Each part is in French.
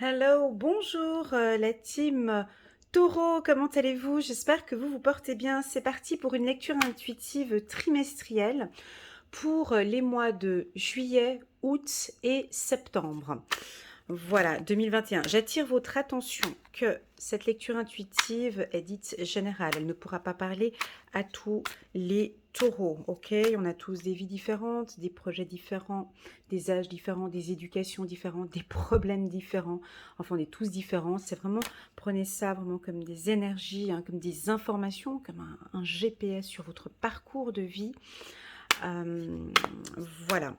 Hello, bonjour la team Taureau, comment allez-vous? J'espère que vous vous portez bien. C'est parti pour une lecture intuitive trimestrielle pour les mois de juillet, août et septembre. Voilà, 2021. J'attire votre attention que cette lecture intuitive est dite générale. Elle ne pourra pas parler à tous les taureaux, ok? On a tous des vies différentes, des projets différents, des âges différents, des éducations différentes, des problèmes différents. Enfin, on est tous différents. C'est vraiment, prenez ça vraiment comme des énergies, hein, comme des informations, comme un GPS sur votre parcours de vie. Euh, voilà.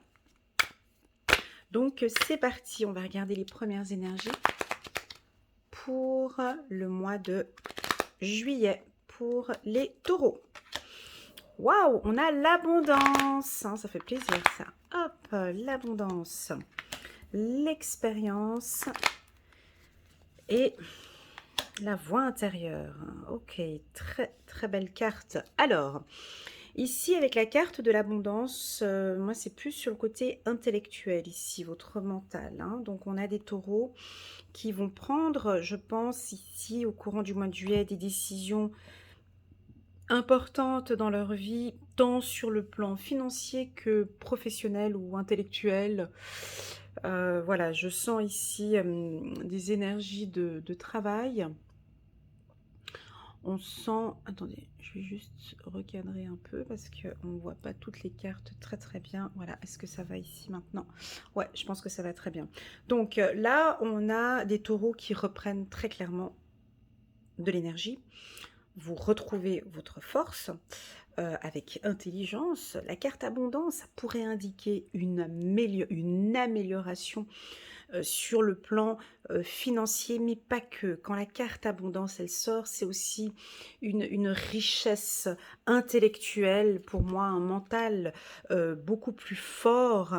Donc, c'est parti. On va regarder les premières énergies pour le mois de juillet pour les taureaux. Waouh, on a l'abondance, hein, ça fait plaisir ça. Hop, l'abondance, l'expérience et la voix intérieure. Ok, très très belle carte. Alors, ici avec la carte de l'abondance, moi c'est plus sur le côté intellectuel ici, votre mental. Hein. Donc on a des taureaux qui vont prendre, je pense ici au courant du mois de juillet, des décisions importantes dans leur vie, tant sur le plan financier que professionnel ou intellectuel. Voilà, je sens ici des énergies de travail. On sent... Attendez, je vais juste recadrer un peu parce qu'on ne voit pas toutes les cartes très très bien. Voilà, est-ce que ça va ici maintenant? Ouais, je pense que ça va très bien. Donc là, on a des taureaux qui reprennent très clairement de l'énergie. Vous retrouvez votre force avec intelligence. La carte abondance pourrait indiquer une amélioration sur le plan financier, mais pas que. Quand la carte abondance, elle sort, c'est aussi une richesse intellectuelle, pour moi, un mental beaucoup plus fort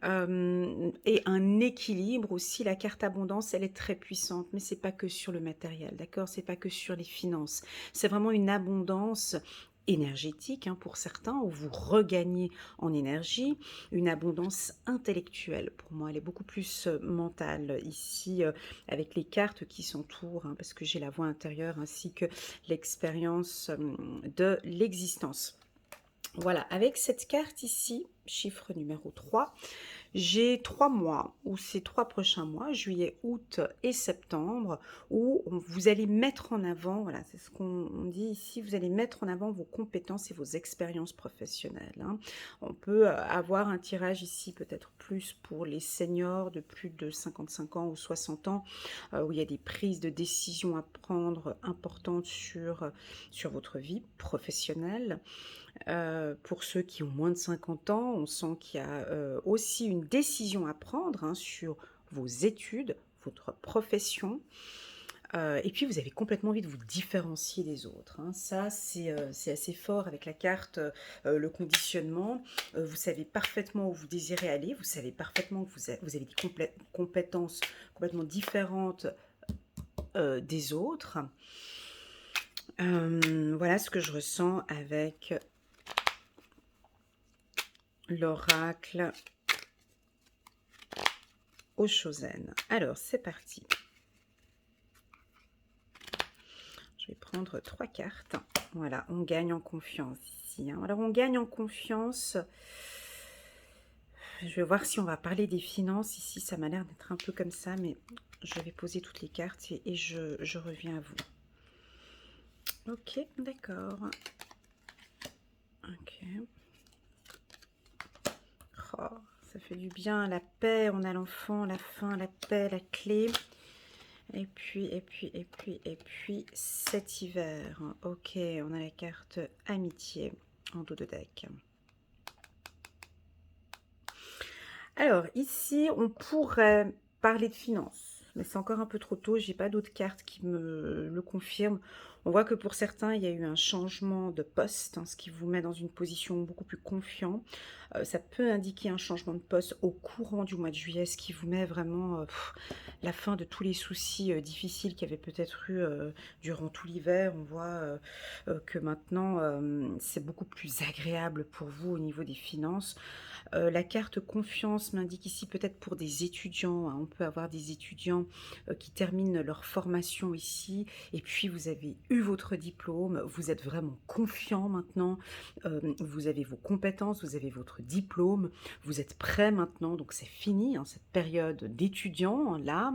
et un équilibre aussi. La carte abondance, elle est très puissante, mais c'est pas que sur le matériel, d'accord? C'est pas que sur les finances. C'est vraiment une abondance énergétique hein, pour certains, où vous regagnez en énergie, une abondance intellectuelle. Pour moi, elle est beaucoup plus mentale ici, avec les cartes qui s'entourent, hein, parce que j'ai la voix intérieure ainsi que l'expérience de l'existence. Voilà, avec cette carte ici, chiffre numéro 3, j'ai 3 mois, ou ces 3 prochains mois, juillet, août et septembre, où vous allez mettre en avant, voilà, c'est ce qu'on dit ici, vous allez mettre en avant vos compétences et vos expériences professionnelles. Hein. On peut avoir un tirage ici peut-être plus pour les seniors de plus de 55 ans ou 60 ans, où il y a des prises de décision à prendre importantes sur votre vie professionnelle. Pour ceux qui ont moins de 50 ans, on sent qu'il y a aussi une décision à prendre hein, sur vos études, votre profession. Et puis, vous avez complètement envie de vous différencier des autres. Hein. Ça, c'est assez fort avec la carte, le conditionnement. Vous savez parfaitement où vous désirez aller. Vous savez parfaitement que vous avez des compétences complètement différentes des autres. Voilà ce que je ressens avec l'oracle au Chosen. Alors, c'est parti. Je vais prendre 3 cartes. Voilà, on gagne en confiance ici. Hein. Alors, on gagne en confiance. Je vais voir si on va parler des finances. Ici, ça m'a l'air d'être un peu comme ça, mais je vais poser toutes les cartes et je reviens à vous. Ok, d'accord. Ok. Oh, ça fait du bien. La paix, on a l'enfant, la fin, la paix, la clé. Et puis, cet hiver. Ok, on a la carte amitié en dos de deck. Alors, ici, on pourrait parler de finances. Mais c'est encore un peu trop tôt, j'ai pas d'autres cartes qui me le confirment. On voit que pour certains, il y a eu un changement de poste, hein, ce qui vous met dans une position beaucoup plus confiant. Ça peut indiquer un changement de poste au courant du mois de juillet, ce qui vous met vraiment, la fin de tous les soucis, difficiles qu'il y avait peut-être eu, durant tout l'hiver. On voit, que maintenant, c'est beaucoup plus agréable pour vous au niveau des finances. La carte confiance m'indique ici peut-être pour des étudiants, hein. On peut avoir des étudiants, qui terminent leur formation ici et puis vous avez eu votre diplôme, vous êtes vraiment confiant maintenant, vous avez vos compétences, vous avez votre diplôme, vous êtes prêt maintenant, donc c'est fini, hein, cette période d'étudiant là,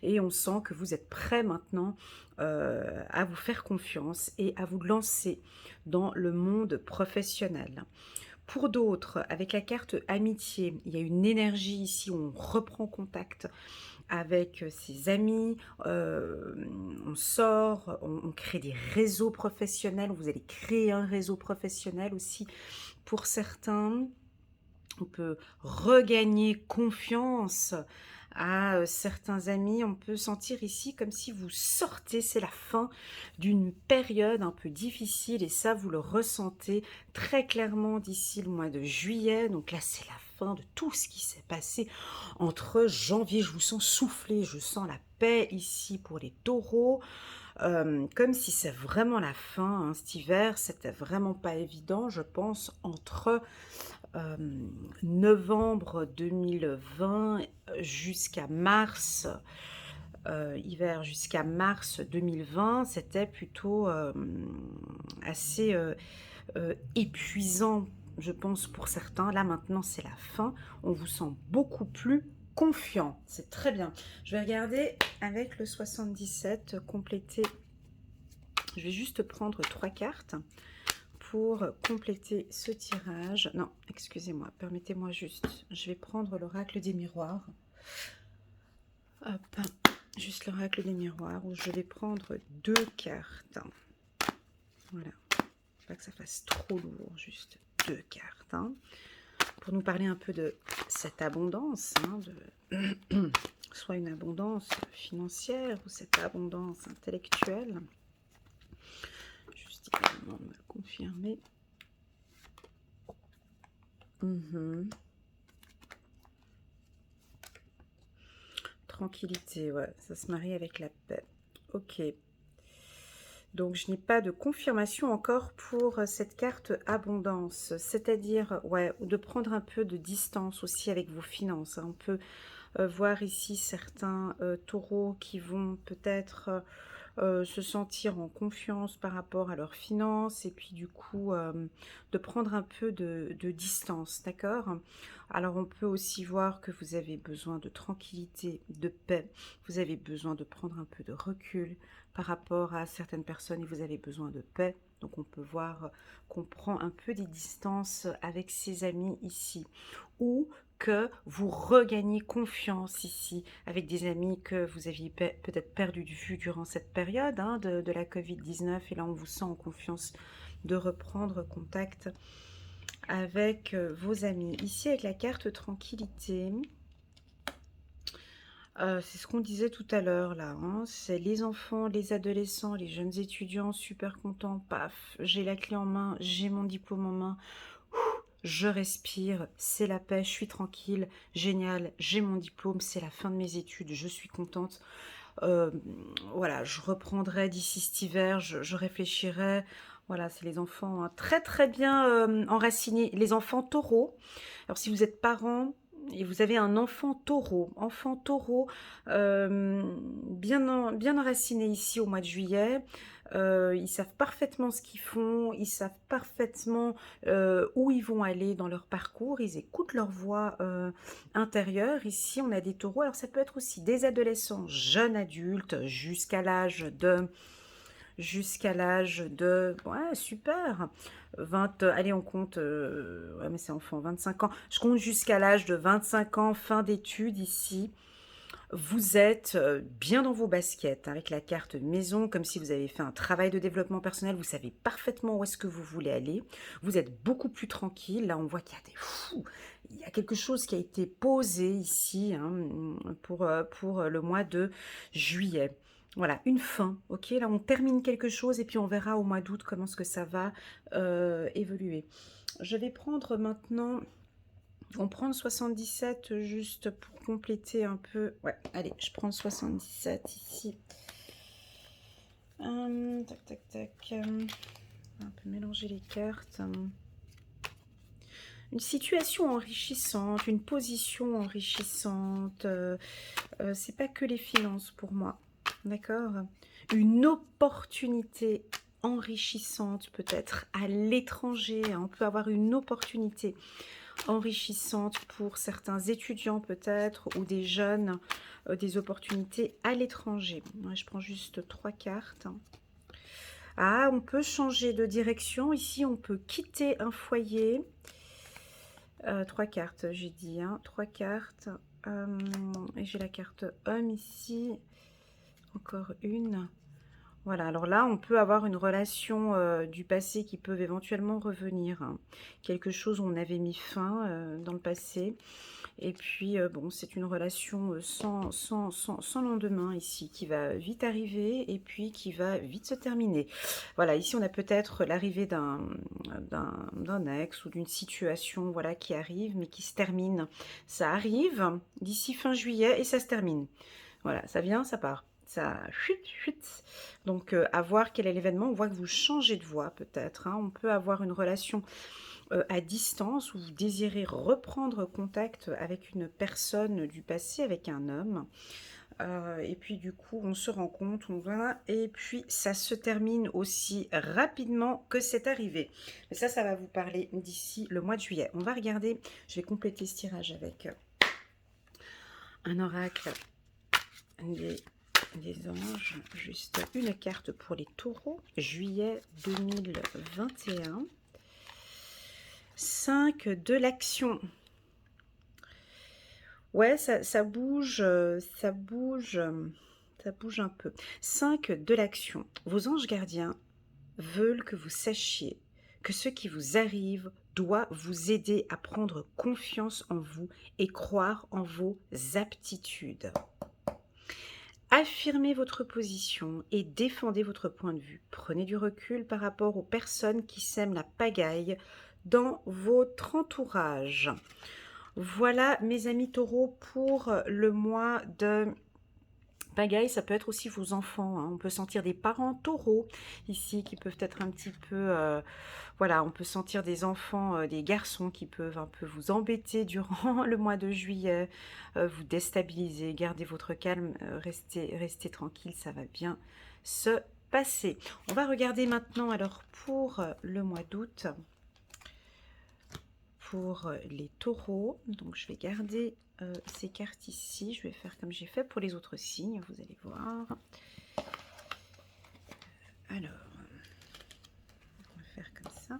et on sent que vous êtes prêt maintenant, à vous faire confiance et à vous lancer dans le monde professionnel. Pour d'autres, avec la carte amitié, il y a une énergie ici où on reprend contact avec ses amis, on sort, on crée des réseaux professionnels, vous allez créer un réseau professionnel aussi pour certains. On peut regagner confiance à certains amis. On peut sentir ici comme si vous sortez, c'est la fin d'une période un peu difficile et ça, vous le ressentez très clairement d'ici le mois de juillet. Donc là, c'est la fin de tout ce qui s'est passé entre janvier. Je vous sens souffler, je sens la paix ici pour les taureaux. Comme si c'est vraiment la fin, hein, cet hiver, c'était vraiment pas évident, je pense, entre novembre 2020 jusqu'à mars, hiver jusqu'à mars 2020, c'était plutôt assez épuisant, je pense, pour certains. Là, maintenant, c'est la fin. On vous sent beaucoup plus confiant. C'est très bien. Je vais regarder avec le 77, compléter. Je vais juste prendre 3 cartes pour compléter ce tirage. Non, excusez-moi, permettez-moi juste. Je vais prendre l'oracle des miroirs. Hop, juste l'oracle des miroirs où je vais prendre 2 cartes. Voilà, pas que ça fasse trop lourd, juste 2 cartes. Hein, pour nous parler un peu de cette abondance, hein, de soit une abondance financière ou cette abondance intellectuelle. Juste également me confirmer. Tranquillité, ouais, ça se marie avec la paix. Ok. Donc, je n'ai pas de confirmation encore pour cette carte abondance. C'est-à-dire, ouais, de prendre un peu de distance aussi avec vos finances. Hein. On peut voir ici certains taureaux qui vont peut-être se sentir en confiance par rapport à leurs finances et puis du coup de prendre un peu de distance, d'accord? Alors on peut aussi voir que vous avez besoin de tranquillité, de paix, vous avez besoin de prendre un peu de recul par rapport à certaines personnes et vous avez besoin de paix. Donc on peut voir qu'on prend un peu des distances avec ses amis ici ou que vous regagnez confiance ici avec des amis que vous aviez peut-être perdu de vue durant cette période hein, de la Covid-19 et là on vous sent en confiance de reprendre contact avec vos amis. Ici avec la carte tranquillité, c'est ce qu'on disait tout à l'heure là, hein, c'est les enfants, les adolescents, les jeunes étudiants super contents, paf, j'ai la clé en main, j'ai mon diplôme en main, je respire, c'est la paix, je suis tranquille, génial, j'ai mon diplôme, c'est la fin de mes études, je suis contente. Voilà, je reprendrai d'ici cet hiver, je réfléchirai. Voilà, c'est les enfants hein, très très bien enracinés, les enfants taureaux. Alors si vous êtes parent et vous avez un enfant taureau bien enraciné ici au mois de juillet, ils savent parfaitement ce qu'ils font, ils savent parfaitement où ils vont aller dans leur parcours, ils écoutent leur voix intérieure. Ici, on a des taureaux, alors ça peut être aussi des adolescents, jeunes adultes, ouais, super, 20, allez, on compte, ouais, mais c'est enfant, 25 ans, je compte jusqu'à l'âge de 25 ans, fin d'études ici. Vous êtes bien dans vos baskets, hein, avec la carte maison, comme si vous avez fait un travail de développement personnel. Vous savez parfaitement où est-ce que vous voulez aller. Vous êtes beaucoup plus tranquille. Là, on voit qu'il y a des fous. Il y a quelque chose qui a été posé ici, hein, pour le mois de juillet. Voilà, une fin, ok? Là, on termine quelque chose et puis on verra au mois d'août comment est-ce que ça va évoluer. Je vais prendre maintenant... On prend le 77 juste pour compléter un peu. Ouais, allez, je prends le 77 ici. Tac, tac, tac. Un peu mélanger les cartes. Une situation enrichissante, une position enrichissante. C'est pas que les finances pour moi. D'accord? Une opportunité enrichissante peut-être à l'étranger. On peut avoir une opportunité enrichissante pour certains étudiants peut-être ou des jeunes, des opportunités à l'étranger. Ouais, je prends juste 3 cartes. Ah, on peut changer de direction. Ici, on peut quitter un foyer. 3 cartes, j'ai dit. Hein, 3 cartes. Et j'ai la carte homme ici. Encore une. Voilà, alors là, on peut avoir une relation du passé qui peut éventuellement revenir. Hein. Quelque chose où on avait mis fin dans le passé. Et puis, bon, c'est une relation sans lendemain ici, qui va vite arriver et puis qui va vite se terminer. Voilà, ici, on a peut-être l'arrivée d'un ex ou d'une situation, voilà, qui arrive, mais qui se termine. Ça arrive d'ici fin juillet et ça se termine. Voilà, ça vient, ça part. Ça chute, chute. Donc, à voir quel est l'événement. On voit que vous changez de voie, peut-être. Hein. On peut avoir une relation à distance où vous désirez reprendre contact avec une personne du passé, avec un homme. Et puis du coup, on se rend compte, on va, et puis ça se termine aussi rapidement que c'est arrivé. Mais ça va vous parler d'ici le mois de juillet. On va regarder, je vais compléter ce tirage avec un oracle des anges, juste une carte pour les taureaux, juillet 2021. 5 de l'action. Ouais, ça bouge, ça bouge, ça bouge un peu. 5 de l'action. Vos anges gardiens veulent que vous sachiez que ce qui vous arrive doit vous aider à prendre confiance en vous et croire en vos aptitudes. Affirmez votre position et défendez votre point de vue. Prenez du recul par rapport aux personnes qui sèment la pagaille dans votre entourage. Voilà mes amis taureaux pour le mois de pagaille. Ça peut être aussi vos enfants, hein. On peut sentir des parents taureaux ici qui peuvent être un petit peu... voilà, on peut sentir des enfants, des garçons qui peuvent un peu vous embêter durant le mois de juillet, vous déstabiliser. Gardez votre calme, restez tranquille, ça va bien se passer. On va regarder maintenant alors pour le mois d'août. Pour les taureaux, donc je vais garder ces cartes ici, je vais faire comme j'ai fait pour les autres signes, vous allez voir. Alors, on va faire comme ça.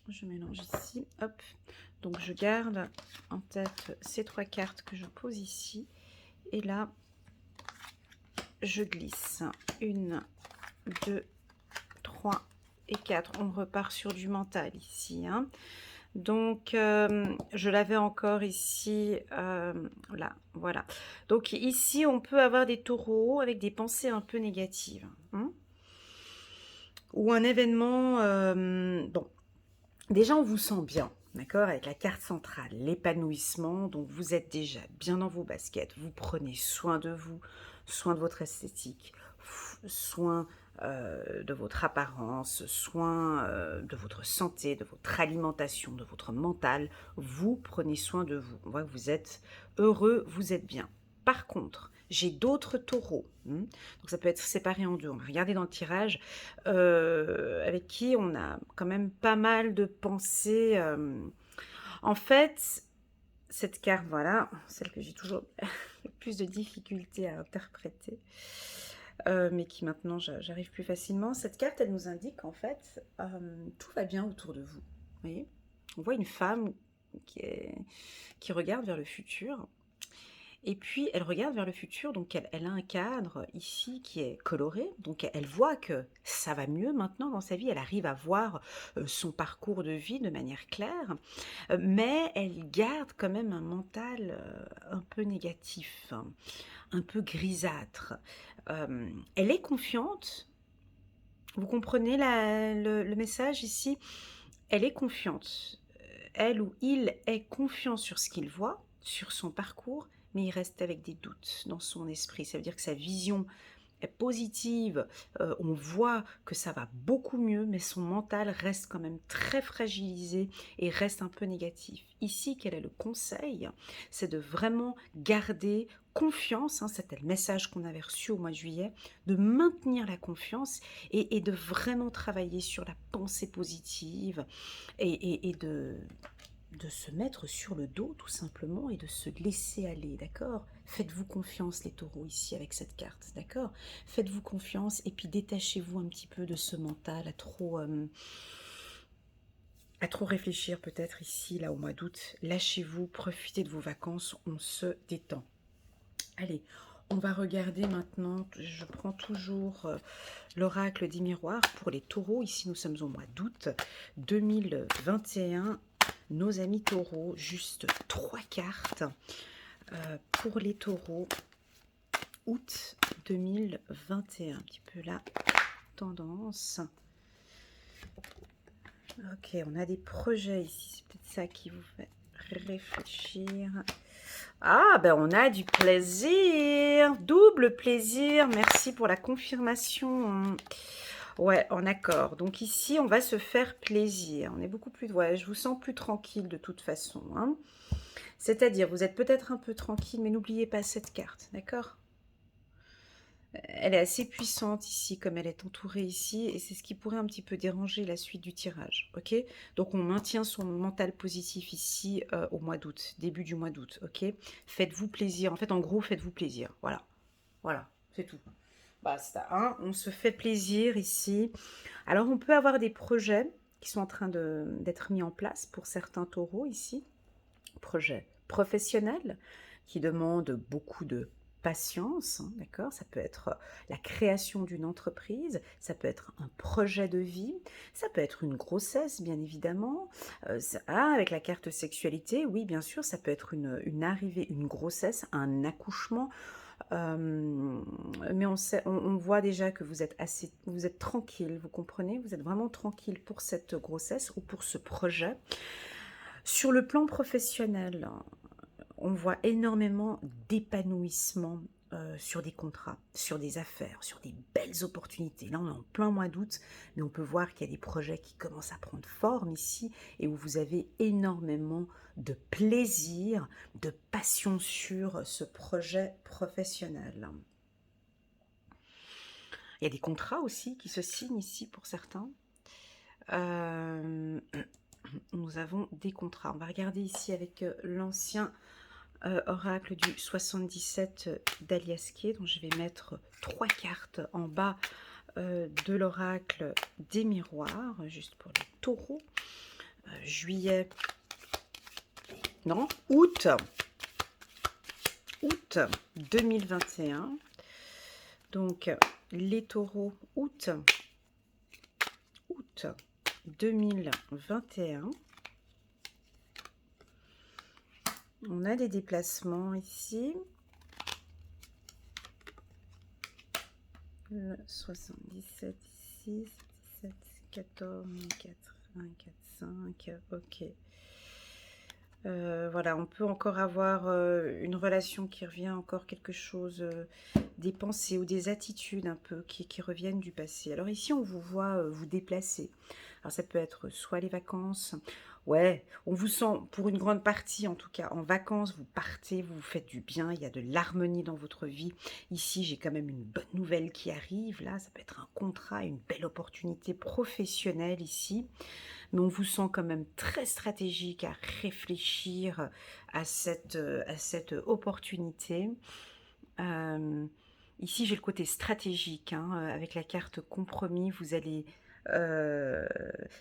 Je mélange ici, hop. Donc je garde en tête ces 3 cartes que je pose ici. Et là, je glisse 1, 2, 3 et 4. On repart sur du mental ici, hein. Donc, je l'avais encore ici, là, voilà. Donc ici, on peut avoir des taureaux avec des pensées un peu négatives. Hein, ou un événement, bon, déjà on vous sent bien, d'accord, avec la carte centrale, l'épanouissement, donc vous êtes déjà bien dans vos baskets, vous prenez soin de vous, soin de votre esthétique, soin de votre apparence, soin de votre santé, de votre alimentation, de votre mental, vous prenez soin de vous. On voit que vous êtes heureux, vous êtes bien. Par contre, j'ai d'autres taureaux, donc ça peut être séparé en deux. On va regarder dans le tirage, avec qui on a quand même pas mal de pensées. En fait, cette carte, voilà, celle que j'ai toujours le plus de difficultés à interpréter, mais qui maintenant j'arrive plus facilement. Cette carte, elle nous indique qu'en fait, tout va bien autour de vous. Vous voyez, on voit une femme qui regarde vers le futur. Et puis, elle regarde vers le futur, donc elle a un cadre ici qui est coloré, donc elle voit que ça va mieux maintenant dans sa vie, elle arrive à voir son parcours de vie de manière claire, mais elle garde quand même un mental un peu négatif, hein, un peu grisâtre. Elle est confiante, vous comprenez le message ici? Elle est confiante. Elle ou il est confiant sur ce qu'il voit, sur son parcours, mais il reste avec des doutes dans son esprit. Ça veut dire que sa vision est positive, on voit que ça va beaucoup mieux, mais son mental reste quand même très fragilisé et reste un peu négatif. Ici, quel est le conseil? C'est de vraiment garder confiance, hein, c'était le message qu'on avait reçu au mois de juillet, de maintenir la confiance et de vraiment travailler sur la pensée positive et de se mettre sur le dos tout simplement et de se laisser aller, d'accord? Faites-vous confiance les taureaux ici avec cette carte, d'accord? Faites-vous confiance et puis détachez-vous un petit peu de ce mental à trop réfléchir peut-être ici, là au mois d'août. Lâchez-vous, profitez de vos vacances, on se détend. Allez, on va regarder maintenant, je prends toujours l'oracle des miroirs pour les taureaux. Ici, nous sommes au mois d'août 2021. Nos amis taureaux, juste 3 cartes pour les taureaux, août 2021. Un petit peu la tendance. Ok, on a des projets ici. C'est peut-être ça qui vous fait réfléchir. Ah, ben on a du plaisir, double plaisir. Merci pour la confirmation. Ouais, en accord. Donc ici, on va se faire plaisir. On est beaucoup plus... Ouais, je vous sens plus tranquille de toute façon, hein. C'est-à-dire, vous êtes peut-être un peu tranquille, mais n'oubliez pas cette carte, d'accord? Elle est assez puissante ici, comme elle est entourée ici, et c'est ce qui pourrait un petit peu déranger la suite du tirage, ok? Donc on maintient son mental positif ici au mois d'août, début du mois d'août, ok? Faites-vous plaisir, en fait, en gros, faites-vous plaisir, voilà. Voilà, c'est tout. Basta, hein? On se fait plaisir ici. Alors, on peut avoir des projets qui sont en train d'être mis en place pour certains taureaux ici. Projets professionnels qui demandent beaucoup de patience, hein, d'accord? Ça peut être la création d'une entreprise, ça peut être un projet de vie, ça peut être une grossesse, bien évidemment. Avec la carte sexualité, oui, bien sûr, ça peut être une arrivée, une grossesse, un accouchement. Mais on voit déjà que vous êtes tranquille, vous comprenez? Vous êtes vraiment tranquille pour cette grossesse ou pour ce projet. Sur le plan professionnel, on voit énormément d'épanouissement sur des contrats, sur des affaires, sur des belles opportunités. Là, on est en plein mois d'août, mais on peut voir qu'il y a des projets qui commencent à prendre forme ici et où vous avez énormément de plaisir, de passion sur ce projet professionnel. Il y a des contrats aussi qui se signent ici pour certains. Nous avons des contrats. On va regarder ici avec l'ancien oracle du 77 d'Aliasquet, dont je vais mettre 3 cartes en bas de l'oracle des miroirs, juste pour les taureaux. Juillet, non, août 2021. Donc, les taureaux, août 2021. On a des déplacements ici. Le 77 ici, 77, 14, 4, 5, ok. Voilà, on peut encore avoir une relation qui revient, encore quelque chose, des pensées ou des attitudes un peu qui reviennent du passé. Alors ici, on vous voit vous déplacer. Alors ça peut être soit les vacances, ouais, on vous sent pour une grande partie en tout cas en vacances, vous partez, vous vous faites du bien, il y a de l'harmonie dans votre vie. Ici, j'ai quand même une bonne nouvelle qui arrive, là, ça peut être un contrat, une belle opportunité professionnelle ici. Mais on vous sent quand même très stratégique à réfléchir à cette opportunité. Ici, j'ai le côté stratégique, hein, avec la carte compromis, vous allez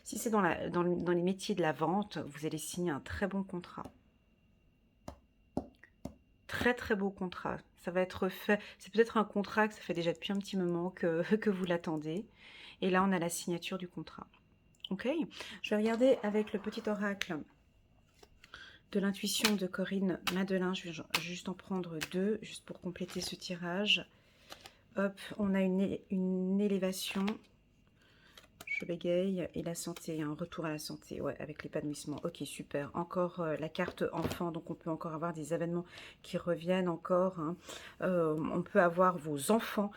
Si c'est dans les métiers de la vente, vous allez signer un très bon contrat. Très très beau contrat. Ça va être fait. C'est peut-être un contrat que ça fait déjà depuis un petit moment que, que vous l'attendez. Et là, on a la signature du contrat. Ok? Je vais regarder avec le petit oracle de l'intuition de Corinne Madelin. Je vais juste en prendre deux, juste pour compléter ce tirage. Hop, on a une élévation. Je bégaye. Et la santé, un retour à la santé, ouais, avec l'épanouissement. Ok, super. Encore la carte enfant, donc on peut encore avoir des événements qui reviennent encore. Hein. On peut avoir vos enfants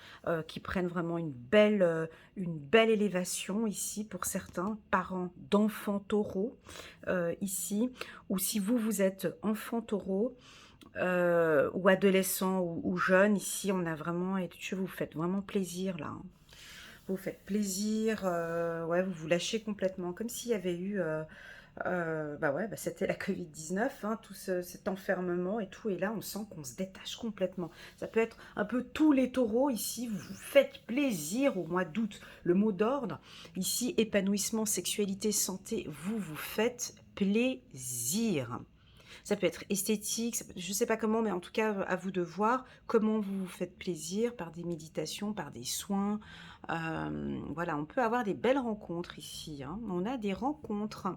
qui prennent vraiment une belle élévation ici pour certains, parents d'enfants taureaux ici. Ou si vous êtes enfant taureau, ou adolescent ou jeune, ici on a vraiment, et vous faites vraiment plaisir là. Hein. Vous faites plaisir, ouais, vous vous lâchez complètement, comme s'il y avait eu, bah ouais, bah c'était la Covid-19, hein, tout cet enfermement et tout, et là on sent qu'on se détache complètement. Ça peut être un peu tous les taureaux ici, vous vous faites plaisir au mois d'août. Le mot d'ordre, ici, épanouissement, sexualité, santé, vous vous faites plaisir. Ça peut être esthétique, je ne sais pas comment, mais en tout cas, à vous de voir comment vous vous faites plaisir par des méditations, par des soins. Voilà, on peut avoir des belles rencontres ici. Hein. On a des rencontres.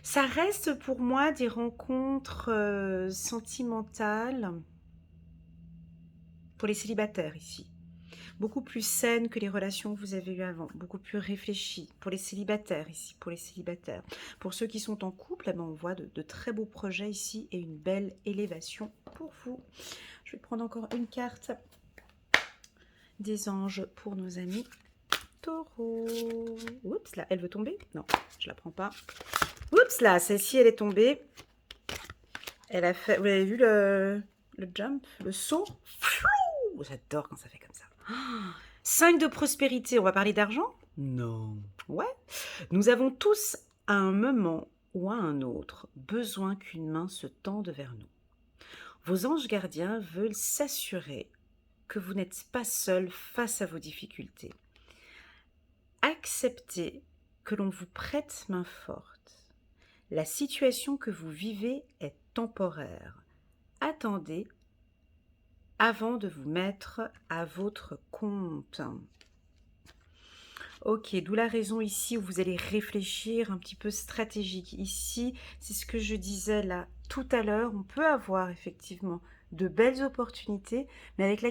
Ça reste pour moi des rencontres sentimentales pour les célibataires ici. Beaucoup plus saines que les relations que vous avez eues avant, beaucoup plus réfléchies pour les célibataires ici, pour les célibataires. Pour ceux qui sont en couple, eh ben, on voit de très beaux projets ici et une belle élévation pour vous. Je vais prendre encore une carte des anges pour nos amis taureaux. Oups, là, elle veut tomber? Non, je la prends pas. Oups, là, celle-ci, elle est tombée. Elle a fait, vous avez vu le jump, le saut? J'adore quand ça fait comme ça. 5 de prospérité, on va parler d'argent? Non. Ouais. Nous avons tous, à un moment ou à un autre, besoin qu'une main se tende vers nous. Vos anges gardiens veulent s'assurer que vous n'êtes pas seul face à vos difficultés. Acceptez que l'on vous prête main forte. La situation que vous vivez est temporaire. Attendez avant de vous mettre à votre compte. Ok, d'où la raison ici où vous allez réfléchir un petit peu stratégique. Ici, c'est ce que je disais là tout à l'heure, on peut avoir effectivement de belles opportunités, mais avec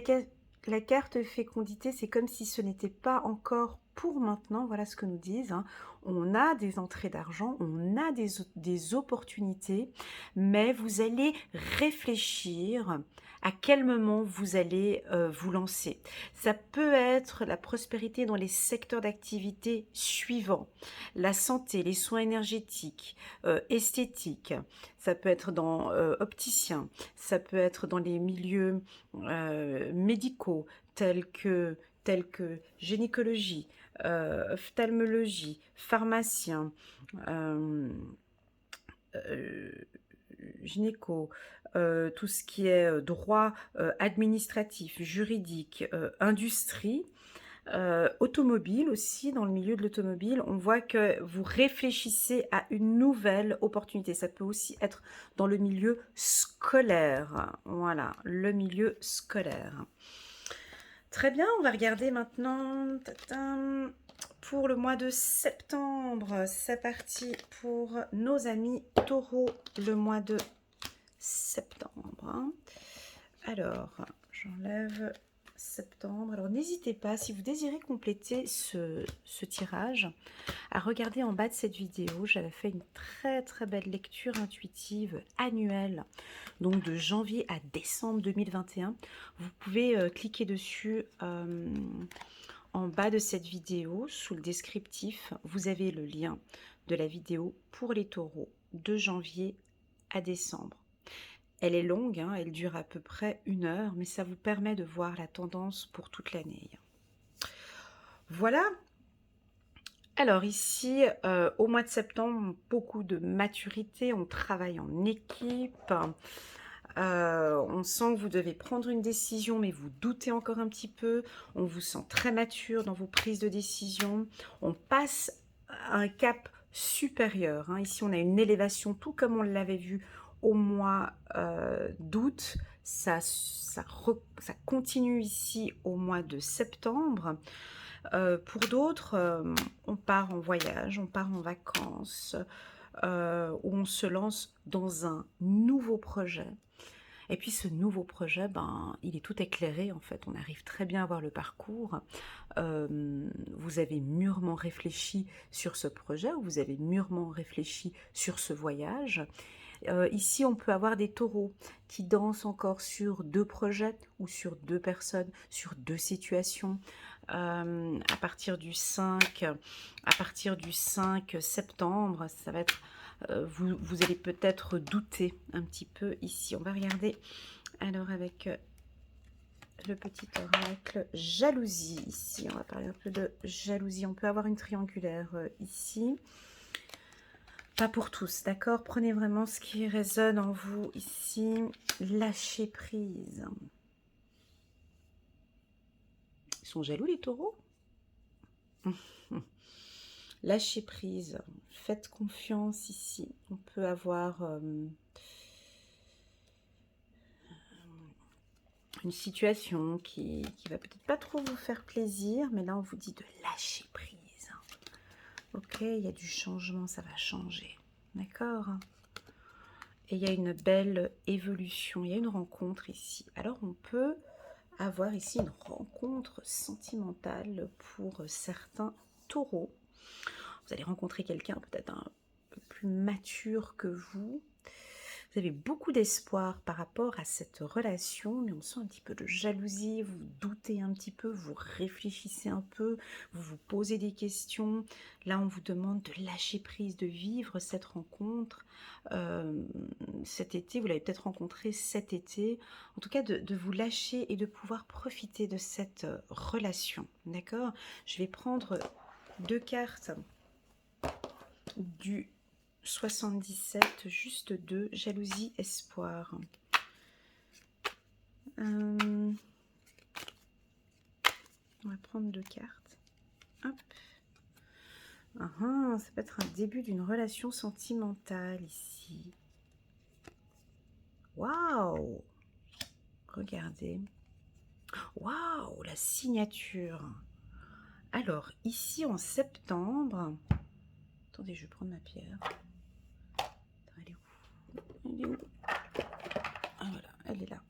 la carte fécondité, c'est comme si ce n'était pas encore pour maintenant, voilà ce que nous disent. Hein. On a des entrées d'argent, on a des opportunités, mais vous allez réfléchir à quel moment vous allez vous lancer. Ça peut être la prospérité dans les secteurs d'activité suivants. La santé, les soins énergétiques, esthétiques, ça peut être dans opticien, ça peut être dans les milieux médicaux tels que gynécologie, ophtalmologie, pharmacien, gynéco, tout ce qui est droit administratif, juridique, industrie, automobile aussi, dans le milieu de l'automobile, on voit que vous réfléchissez à une nouvelle opportunité. Ça peut aussi être dans le milieu scolaire. Voilà, le milieu scolaire. Très bien, on va regarder maintenant pour le mois de septembre. C'est parti pour nos amis taureaux, le mois de septembre. Alors, j'enlève septembre. Alors, n'hésitez pas, si vous désirez compléter ce tirage, à regarder en bas de cette vidéo. J'avais fait une très très belle lecture intuitive annuelle, donc de janvier à décembre 2021. Vous pouvez cliquer dessus en bas de cette vidéo, sous le descriptif. Vous avez le lien de la vidéo pour les taureaux de janvier à décembre. Elle est longue, hein, elle dure à peu près 1 heure, mais ça vous permet de voir la tendance pour toute l'année. Voilà. Alors ici, au mois de septembre, beaucoup de maturité, on travaille en équipe. On sent que vous devez prendre une décision, mais vous doutez encore un petit peu. On vous sent très mature dans vos prises de décision. On passe à un cap supérieur, hein. Ici, on a une élévation, tout comme on l'avait vu au mois d'août. Ça continue ici au mois de septembre. Pour d'autres, on part en voyage, on part en vacances, où on se lance dans un nouveau projet. Et puis ce nouveau projet, ben, il est tout éclairé en fait, on arrive très bien à voir le parcours. Vous avez mûrement réfléchi sur ce projet, ou vous avez mûrement réfléchi sur ce voyage. Ici, on peut avoir des taureaux qui dansent encore sur deux projets ou sur deux personnes, sur deux situations. À partir du 5 septembre, ça va être, vous allez peut-être douter un petit peu ici. On va regarder alors avec le petit oracle jalousie ici. On va parler un peu de jalousie. On peut avoir une triangulaire ici. Pas pour tous, d'accord? Prenez vraiment ce qui résonne en vous ici. Lâchez prise. Ils sont jaloux les taureaux? Lâchez prise. Faites confiance ici. On peut avoir une situation qui va peut-être pas trop vous faire plaisir, mais là on vous dit de lâcher prise. Ok, il y a du changement, ça va changer. D'accord? Et il y a une belle évolution, il y a une rencontre ici. Alors on peut avoir ici une rencontre sentimentale pour certains taureaux. Vous allez rencontrer quelqu'un peut-être un peu plus mature que vous. Vous avez beaucoup d'espoir par rapport à cette relation, mais on sent un petit peu de jalousie, vous doutez un petit peu, vous réfléchissez un peu, vous vous posez des questions. Là, on vous demande de lâcher prise, de vivre cette rencontre. Cet été, vous l'avez peut-être rencontré cet été. En tout cas, de vous lâcher et de pouvoir profiter de cette relation. D'accord? Je vais prendre deux cartes du 77, juste deux, jalousie, espoir. On va prendre deux cartes. Hop. Ça peut être un début d'une relation sentimentale ici. Waouh! Regardez. Waouh, la signature. Alors, ici en septembre... Attendez, je vais prendre ma pierre. Elle est où? Elle est où? Ah voilà, elle est là.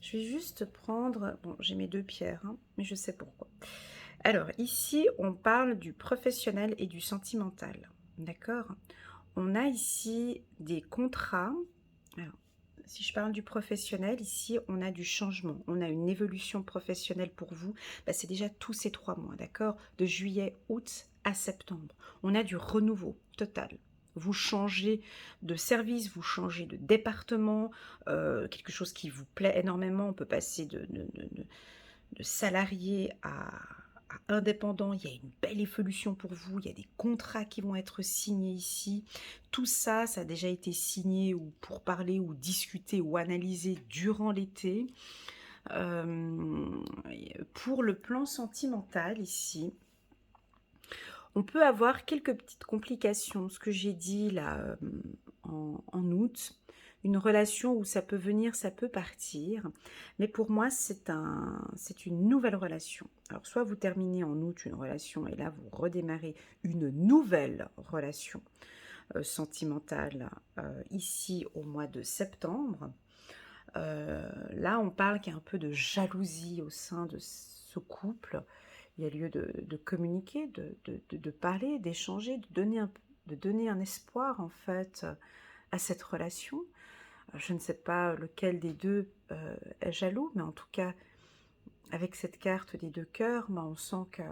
Je vais juste prendre... Bon, j'ai mes deux pierres, hein, mais je sais pourquoi. Alors, ici, on parle du professionnel et du sentimental. D'accord? On a ici des contrats. Alors, si je parle du professionnel, ici, on a du changement. On a une évolution professionnelle pour vous. Bah, c'est déjà tous ces 3 mois, d'accord? De juillet, août à septembre. On a du renouveau total. Vous changez de service, vous changez de département, quelque chose qui vous plaît énormément. On peut passer de salarié à indépendant. Il y a une belle évolution pour vous. Il y a des contrats qui vont être signés ici. Tout ça, ça a déjà été signé ou pour parler ou discuter ou analyser durant l'été. Pour le plan sentimental ici, on peut avoir quelques petites complications. Ce que j'ai dit là en août, une relation où ça peut venir, ça peut partir. Mais pour moi, c'est une nouvelle relation. Alors, soit vous terminez en août une relation et là, vous redémarrez une nouvelle relation sentimentale ici au mois de septembre. Là, on parle qu'il y a un peu de jalousie au sein de ce couple. Il y a lieu de communiquer, de parler, d'échanger, de donner un espoir en fait à cette relation. Je ne sais pas lequel des deux est jaloux, mais en tout cas, avec cette carte des deux cœurs, ben, on sent que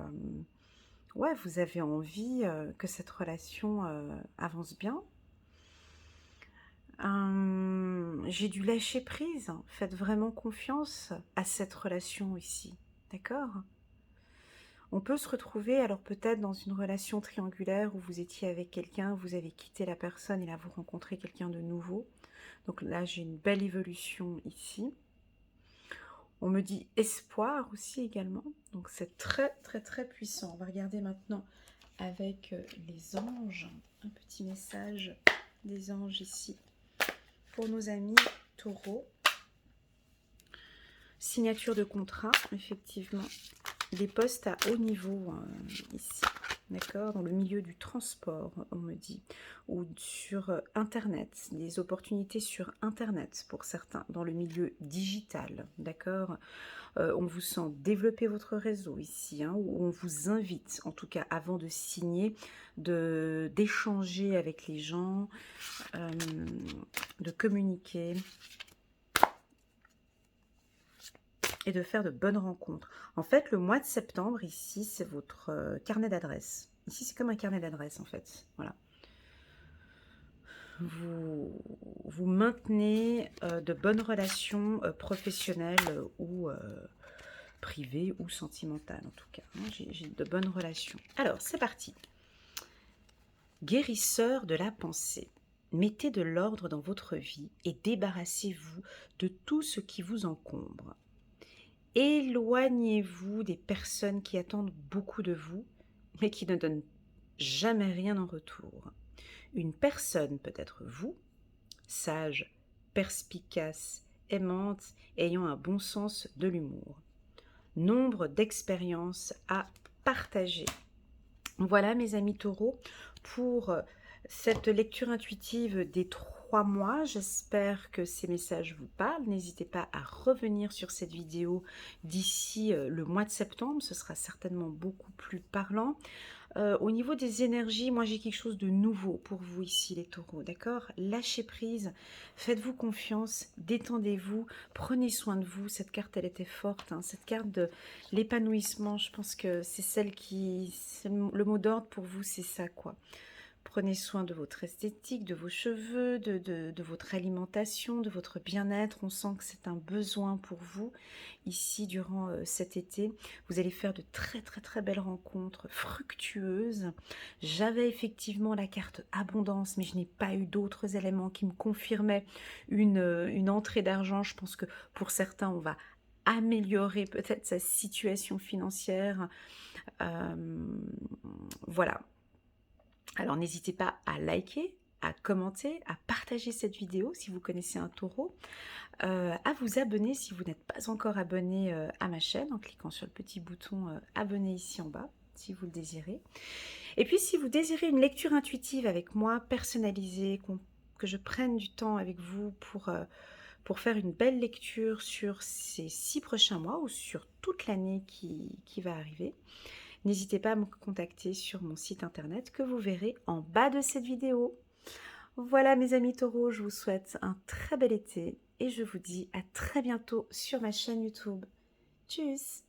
ouais, vous avez envie que cette relation avance bien. J'ai dû lâcher prise. Faites vraiment confiance à cette relation ici. D'accord? On peut se retrouver alors peut-être dans une relation triangulaire où vous étiez avec quelqu'un, vous avez quitté la personne et là vous rencontrez quelqu'un de nouveau. Donc là, j'ai une belle évolution ici. On me dit espoir aussi également. Donc c'est très, très, très puissant. On va regarder maintenant avec les anges. Un petit message des anges ici pour nos amis taureaux. Signature de contrat, effectivement. Des postes à haut niveau ici, d'accord, dans le milieu du transport, on me dit, ou sur Internet, des opportunités sur Internet pour certains, dans le milieu digital, d'accord. On vous sent développer votre réseau ici, hein, où on vous invite, en tout cas avant de signer, d'échanger avec les gens, de communiquer, et de faire de bonnes rencontres. En fait, le mois de septembre, ici, c'est votre carnet d'adresses. Ici, c'est comme un carnet d'adresses, en fait. Voilà. Vous maintenez de bonnes relations professionnelles ou privées ou sentimentales, en tout cas. Hein. J'ai de bonnes relations. Alors, c'est parti. Guérisseur de la pensée. Mettez de l'ordre dans votre vie et débarrassez-vous de tout ce qui vous encombre. Éloignez-vous des personnes qui attendent beaucoup de vous, mais qui ne donnent jamais rien en retour. Une personne peut être vous, sage, perspicace, aimante, ayant un bon sens de l'humour. Nombre d'expériences à partager. Voilà mes amis taureaux pour cette lecture intuitive des 3 mois. J'espère que ces messages vous parlent. N'hésitez pas à revenir sur cette vidéo d'ici le mois de septembre. Ce sera certainement beaucoup plus parlant. Au niveau des énergies, moi j'ai quelque chose de nouveau pour vous ici les taureaux, d'accord? Lâchez prise, faites-vous confiance, détendez-vous, prenez soin de vous. Cette carte, elle était forte, hein. Cette carte de l'épanouissement, je pense que c'est celle qui... Le mot d'ordre pour vous, c'est ça, quoi. Prenez soin de votre esthétique, de vos cheveux, de votre alimentation, de votre bien-être. On sent que c'est un besoin pour vous ici durant cet été. Vous allez faire de très très très belles rencontres fructueuses. J'avais effectivement la carte abondance, mais je n'ai pas eu d'autres éléments qui me confirmaient une entrée d'argent. Je pense que pour certains, on va améliorer peut-être sa situation financière. Voilà. Alors n'hésitez pas à liker, à commenter, à partager cette vidéo si vous connaissez un taureau, à vous abonner si vous n'êtes pas encore abonné à ma chaîne en cliquant sur le petit bouton abonner ici en bas si vous le désirez. Et puis si vous désirez une lecture intuitive avec moi, personnalisée, que je prenne du temps avec vous pour faire une belle lecture sur ces 6 prochains mois ou sur toute l'année qui va arriver, n'hésitez pas à me contacter sur mon site internet que vous verrez en bas de cette vidéo. Voilà mes amis taureaux, je vous souhaite un très bel été et je vous dis à très bientôt sur ma chaîne YouTube. Tchuss!